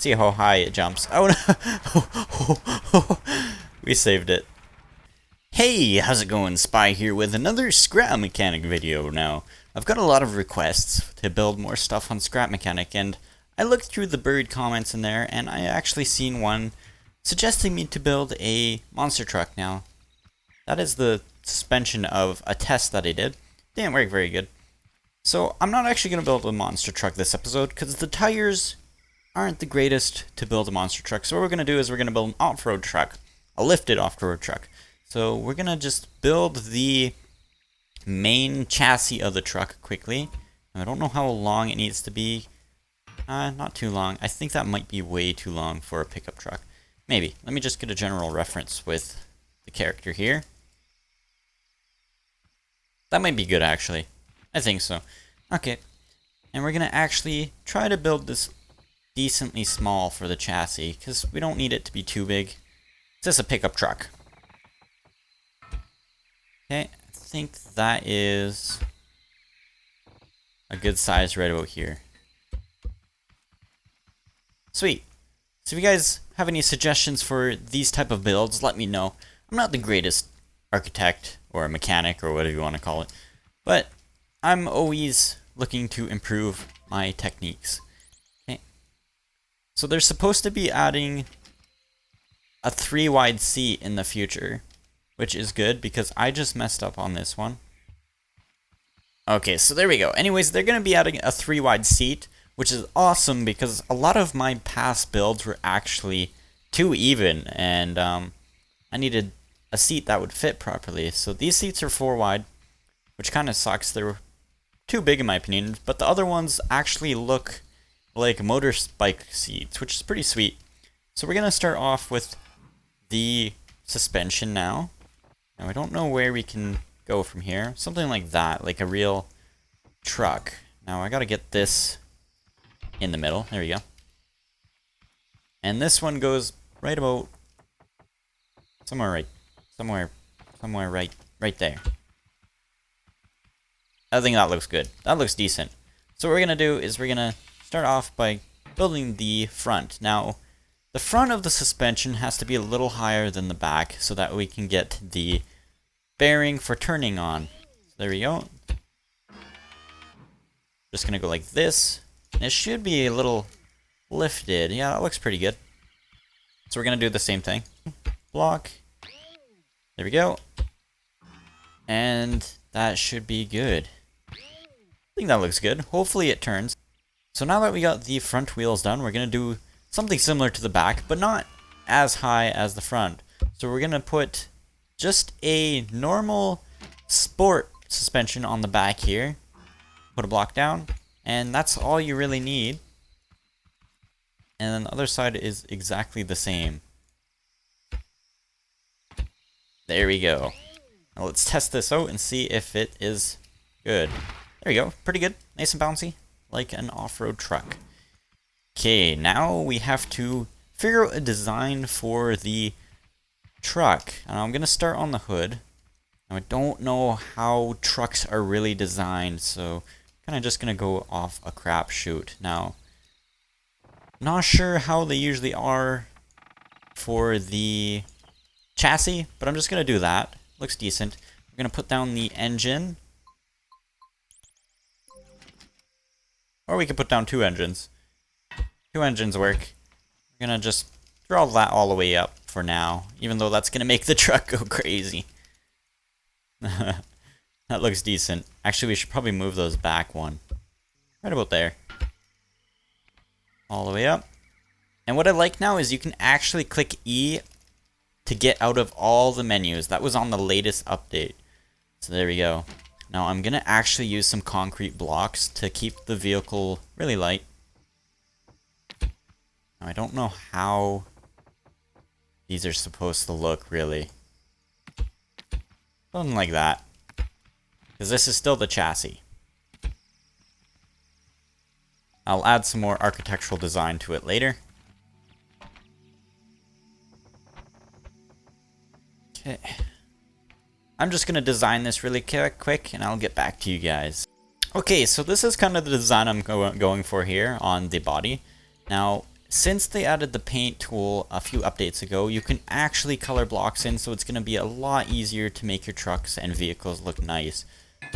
See how high it jumps. Oh no! We saved it. Hey, how's it going? Spy here with another scrap mechanic video now. I've got a lot of requests to build more stuff on scrap mechanic, and I looked through the buried comments in there, and I actually seen one suggesting me to build a monster truck. Now, that is the suspension of a test that I did. Didn't work very good. So I'm not actually going to build a monster truck this episode, because the tires aren't the greatest to build a monster truck. So what we're going to do is we're going to build an off-road truck, a lifted off-road truck. So we're going to just build the main chassis of the truck quickly. I don't know how long it needs to be. Not too long. I think that might be way too long for a pickup truck. Maybe. Let me just get a general reference with the character here. That might be good, actually. I think so. Okay. And we're going to actually try to build this decently small for the chassis, because we don't need it to be too big. It's just a pickup truck. Okay, I think that is a good size right about here. Sweet. So if you guys have any suggestions for these type of builds, let me know. I'm not the greatest architect or mechanic or whatever you want to call it, but I'm always looking to improve my techniques. Okay. So they're supposed to be adding a 3-wide seat in the future, which is good because I just messed up on this one. Okay, so there we go. Anyways, they're going to be adding a 3-wide seat, which is awesome because a lot of my past builds were actually too even, and I needed a seat that would fit properly. So these seats are 4-wide, which kind of sucks. They're too big in my opinion, but the other ones actually look like motorbike seats, which is pretty sweet. So we're going to start off with the suspension now. Now I don't know where we can go from here. Something like that, like a real truck. Now I got to get this in the middle. There we go. And this one goes right about somewhere right there. I think that looks good. That looks decent. So what we're going to do is we're going to start off by building the front. Now, the front of the suspension has to be a little higher than the back so that we can get the bearing for turning on. So there we go. Just going to go like this. And it should be a little lifted. Yeah, that looks pretty good. So we're going to do the same thing. Block. There we go. And that should be good. I think that looks good. Hopefully it turns. So now that we got the front wheels done, we're going to do something similar to the back, but not as high as the front. So we're going to put just a normal sport suspension on the back here. Put a block down, and that's all you really need. And then the other side is exactly the same. There we go. Now let's test this out and see if it is good. There we go. Pretty good. Nice and bouncy, like an off-road truck. Okay, now we have to figure out a design for the truck. Now I'm going to start on the hood. Now I don't know how trucks are really designed, so kind of just going to go off a crapshoot. Now, not sure how they usually are for the chassis, but I'm just going to do that. Looks decent. We're going to put down the engine. Or we could put down 2 engines. 2 engines work. We're going to just draw that all the way up for now, even though that's going to make the truck go crazy. That looks decent. Actually, we should probably move those back one. Right about there. All the way up. And what I like now is you can actually click E to get out of all the menus. That was on the latest update. So there we go. Now I'm going to actually use some concrete blocks to keep the vehicle really light. Now I don't know how these are supposed to look really. Something like that. Because this is still the chassis. I'll add some more architectural design to it later. Okay. I'm just going to design this really quick and I'll get back to you guys. Okay, so this is kind of the design I'm going for here on the body. Now, since they added the paint tool a few updates ago, you can actually color blocks in, so it's going to be a lot easier to make your trucks and vehicles look nice.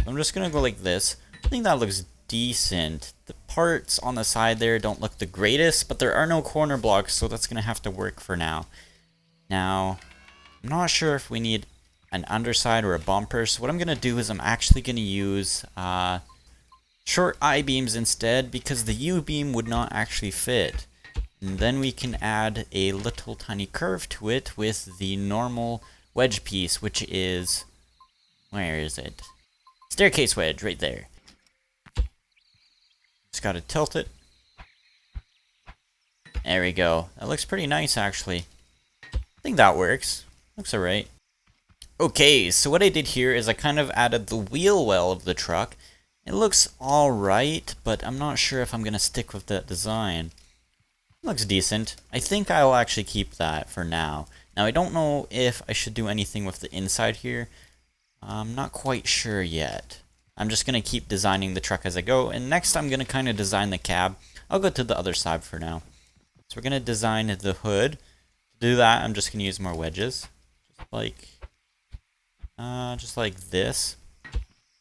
I'm just going to go like this. I think that looks decent. The parts on the side there don't look the greatest, but there are no corner blocks, so that's going to have to work for now. Now, I'm not sure if we need an underside or a bumper, so what I'm going to do is I'm actually going to use short I-beams instead, because the U-beam would not actually fit. And then we can add a little tiny curve to it with the normal wedge piece, which is... where is it? Staircase wedge, right there. Just gotta tilt it. There we go. That looks pretty nice, actually. I think that works. Looks alright. Okay, so what I did here is I kind of added the wheel well of the truck. It looks alright, but I'm not sure if I'm gonna stick with that design. Looks decent. I think I'll actually keep that for now. Now, I don't know if I should do anything with the inside here. I'm not quite sure yet. I'm just going to keep designing the truck as I go, and next I'm going to kind of design the cab. I'll go to the other side for now. So we're going to design the hood. To do that, I'm just going to use more wedges. Just like this.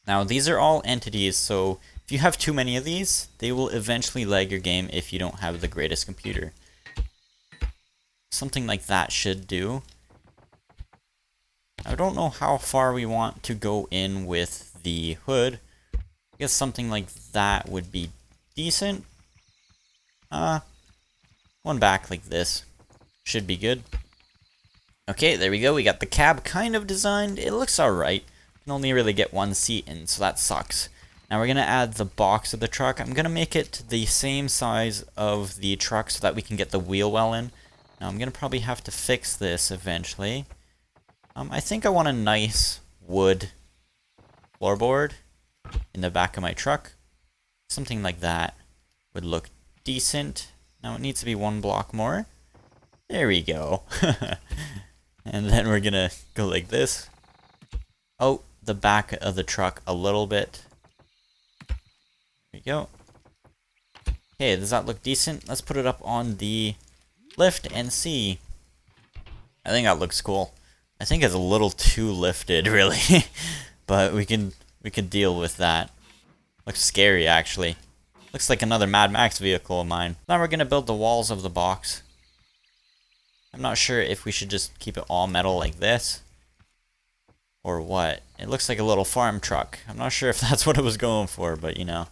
Now, these are all entities, so if you have too many of these, they will eventually lag your game if you don't have the greatest computer. Something like that should do. I don't know how far we want to go in with the hood. I guess something like that would be decent. One back like this should be good. Okay, there we go. We got the cab kind of designed. It looks alright. Can only really get one seat in, so that sucks. Now we're going to add the box of the truck. I'm going to make it the same size of the truck so that we can get the wheel well in. Now I'm going to probably have to fix this eventually. I think I want a nice wood floorboard in the back of my truck. Something like that would look decent. Now it needs to be one block more. There we go. And then we're going to go like this. Oh, the back of the truck a little bit. There we go. Okay, does that look decent? Let's put it up on the lift and see. I think that looks cool. I think it's a little too lifted, really. But we can deal with that. Looks scary, actually. Looks like another Mad Max vehicle of mine. Now we're going to build the walls of the box. I'm not sure if we should just keep it all metal like this. Or what? It looks like a little farm truck. I'm not sure if that's what it was going for, but you know.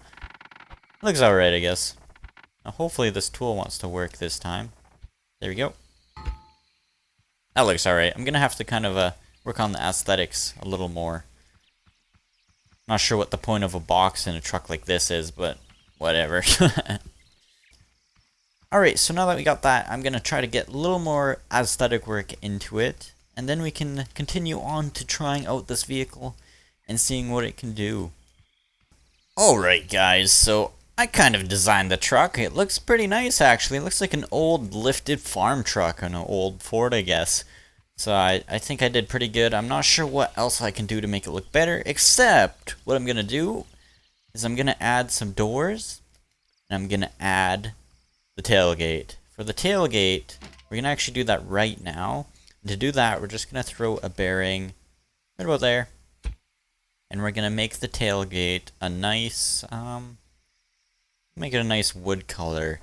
Looks alright, I guess. Now hopefully this tool wants to work this time. There we go. That looks alright. I'm gonna have to kind of work on the aesthetics a little more. Not sure what the point of a box in a truck like this is, but whatever. Alright, so now that we got that, I'm gonna try to get a little more aesthetic work into it. And then we can continue on to trying out this vehicle and seeing what it can do. Alright guys, so I kind of designed the truck. It looks pretty nice actually. It looks like an old lifted farm truck, an old Ford I guess. So I think I did pretty good. I'm not sure what else I can do to make it look better, except what I'm going to do is I'm going to add some doors. And I'm going to add the tailgate. For the tailgate, we're going to actually do that right now. And to do that, we're just going to throw a bearing right about there. And we're going to make the tailgate a nice, make it a nice wood color.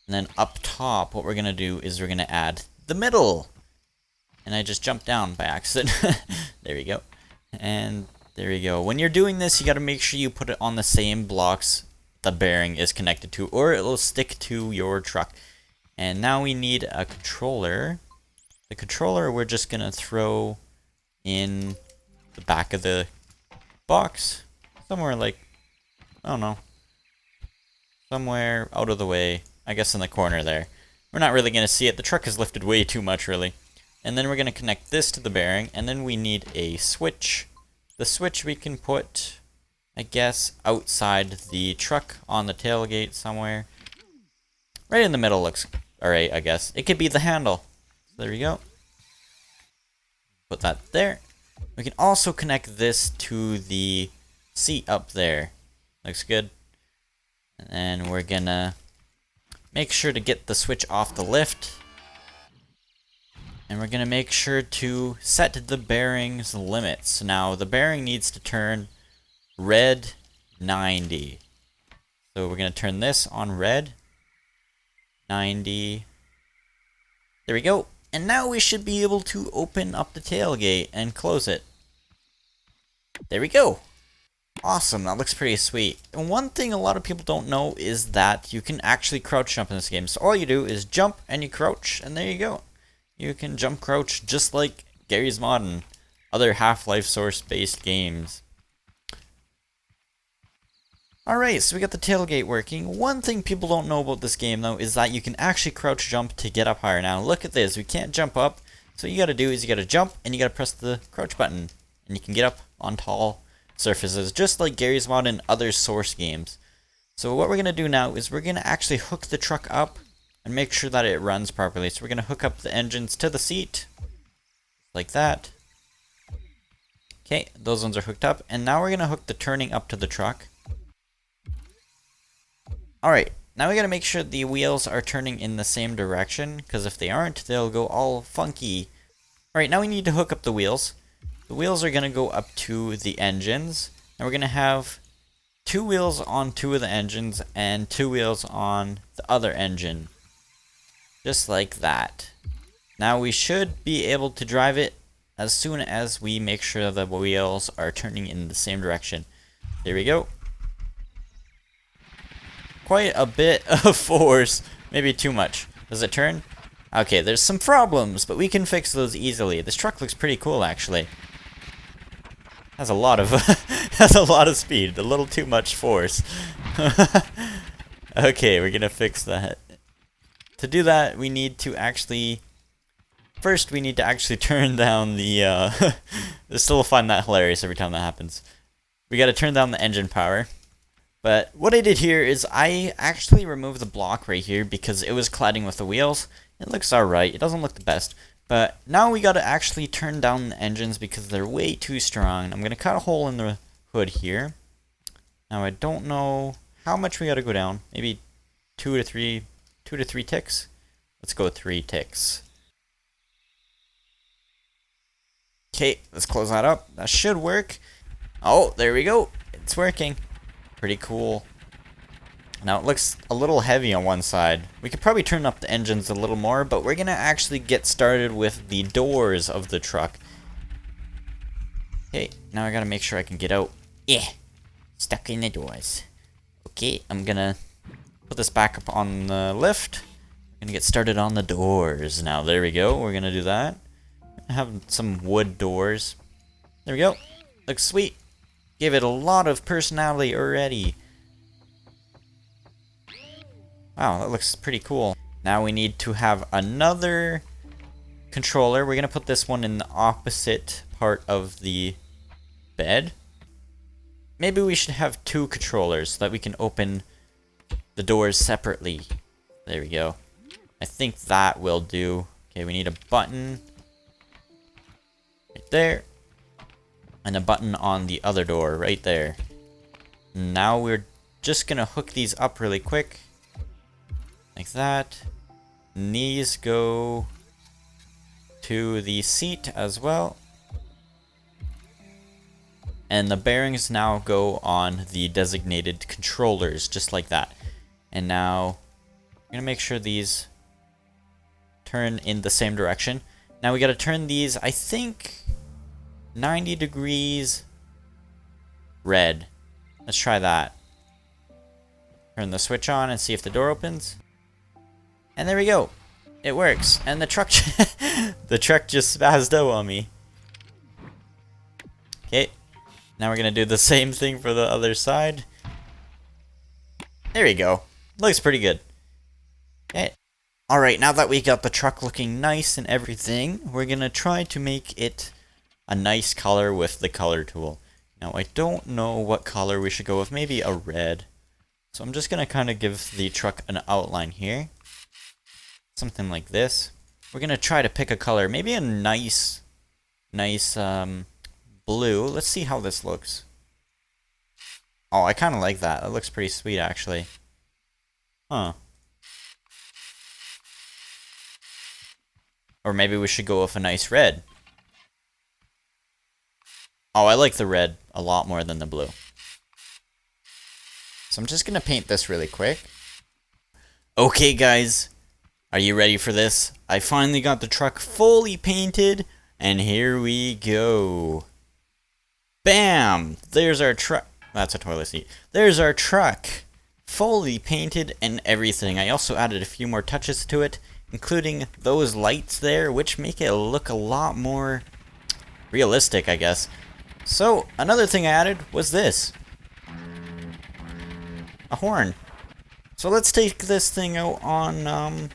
And then up top, what we're going to do is we're going to add the middle. And I just jumped down by accident. There we go. And there we go. When you're doing this, you got to make sure you put it on the same blocks the bearing is connected to, or it will stick to your truck. And now we need a controller. The controller we're just going to throw in the back of the box. Somewhere like, I don't know. Somewhere out of the way. I guess in the corner there. We're not really going to see it. The truck is lifted way too much, really. And then we're going to connect this to the bearing. And then we need a switch. The switch we can put, I guess, outside the truck on the tailgate somewhere. Right in the middle looks alright, I guess. It could be the handle. So there we go. Put that there. We can also connect this to the seat up there. Looks good. And then we're gonna make sure to get the switch off the lift. And we're going to make sure to set the bearings limits. Now, the bearing needs to turn red 90. So we're going to turn this on red 90. There we go. And now we should be able to open up the tailgate and close it. There we go. Awesome, that looks pretty sweet. And one thing a lot of people don't know is that you can actually crouch jump in this game. So all you do is jump and you crouch, and there you go. You can jump crouch just like Garry's Mod and other Half-Life Source-based games. Alright, so we got the tailgate working. One thing people don't know about this game, though, is that you can actually crouch jump to get up higher. Now, look at this. We can't jump up. So what you gotta do is you gotta jump, and you gotta press the crouch button. And you can get up on tall surfaces, just like Garry's Mod and other Source games. So what we're gonna do now is we're gonna actually hook the truck up and make sure that it runs properly. So we're gonna hook up the engines to the seat. Like that. Okay, those ones are hooked up. And now we're gonna hook the turning up to the truck. Alright, now we gotta make sure the wheels are turning in the same direction, because if they aren't, they'll go all funky. Alright, now we need to hook up the wheels. The wheels are gonna go up to the engines, and we're gonna have 2 wheels on 2 of the engines, and 2 wheels on the other engine. Just like that. Now we should be able to drive it as soon as we make sure the wheels are turning in the same direction. There we go. Quite a bit of force, maybe too much. Does it turn? Okay, there's some problems, but we can fix those easily. This truck looks pretty cool, actually. Has a lot of has a lot of speed, a little too much force. Okay, we're gonna fix that. To do that, we need to actually first we need to actually turn down the I still find that hilarious every time that happens. We gotta turn down the engine power. But what I did here is I actually removed the block right here because it was colliding with the wheels. It looks alright. It doesn't look the best. But now we gotta actually turn down the engines because they're way too strong. I'm gonna cut a hole in the hood here. Now I don't know how much we gotta go down. Maybe 2 to 3 ticks? Let's go 3 ticks. Okay, let's close that up. That should work. Oh, there we go. It's working. Pretty cool. Now it looks a little heavy on one side. We could probably turn up the engines a little more, but we're gonna actually get started with the doors of the truck. Okay, now I gotta make sure I can get out. Yeah, stuck in the doors. Okay, I'm gonna put this back up on the lift. I'm gonna get started on the doors. Now there we go, we're gonna do that. I have some wood doors. There we go. Looks sweet. Give it a lot of personality already. Wow, that looks pretty cool. Now we need to have another controller. We're gonna put this one in the opposite part of the bed. Maybe we should have 2 controllers so that we can open the doors separately. There we go. I think that will do. Okay, we need a button right there. And a button on the other door right there. Now we're just gonna hook these up really quick. Like that. And these go to the seat as well. And the bearings now go on the designated controllers, just like that. And now I'm gonna make sure these turn in the same direction. Now we gotta turn these, I think, 90 degrees red. Let's try that. Turn the switch on and see if the door opens. And there we go. It works. And the truck the truck just spazzed out on me. Okay. Now we're gonna do the same thing for the other side. There we go. Looks pretty good. Okay. Alright, now that we got the truck looking nice and everything, we're gonna try to make it a nice color with the color tool. Now I don't know what color we should go with, maybe a red. So I'm just gonna kind of give the truck an outline here. Something like this. We're gonna try to pick a color, maybe a nice blue. Let's see how this looks. Oh, I kind of like that. That looks pretty sweet actually. Huh. Or maybe we should go with a nice red. Oh, I like the red a lot more than the blue. So I'm just going to paint this really quick. Okay, guys. Are you ready for this? I finally got the truck fully painted. And here we go. Bam! There's our truck. That's a toilet seat. There's our truck. Fully painted and everything. I also added a few more touches to it, including those lights there, which make it look a lot more realistic, I guess. So, another thing I added was this. A horn. So let's take this thing out on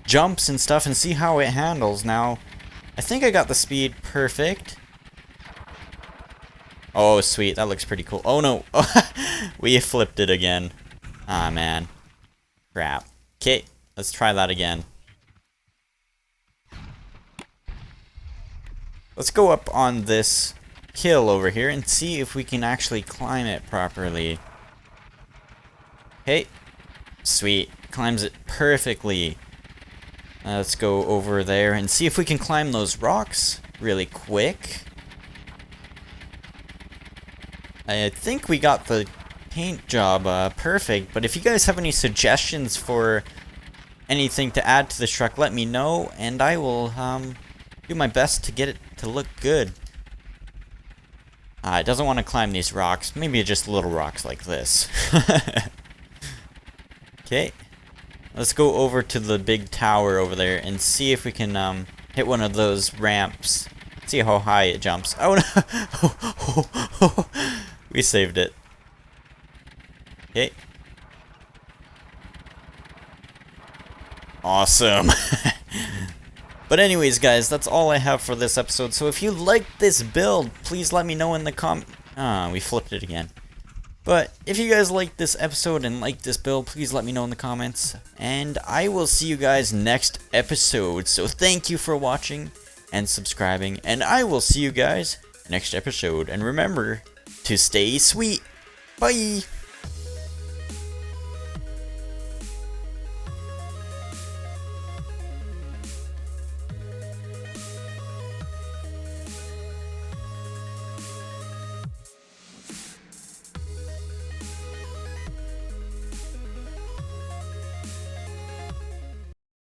jumps and stuff and see how it handles. Now, I think I got the speed perfect. Oh, sweet. That looks pretty cool. Oh, no. We flipped it again. Ah, man. Crap. Okay, let's try that again. Let's go up on this hill over here and see if we can actually climb it properly. Okay. Sweet. Climbs it perfectly. Let's go over there and see if we can climb those rocks really quick. I think we got the paint job perfect, but if you guys have any suggestions for anything to add to this truck, let me know, and I will do my best to get it to look good. It doesn't want to climb these rocks. Maybe just little rocks like this. Okay. Let's go over to the big tower over there and see if we can hit one of those ramps. See how high it jumps. Oh no! We saved it. Okay. Awesome. But anyways, guys, that's all I have for this episode. So if you liked this build, please let me know in the we flipped it again. But if you guys liked this episode and liked this build, please let me know in the comments. And I will see you guys next episode. So thank you for watching and subscribing. And I will see you guys next episode. And remember to stay sweet. Bye.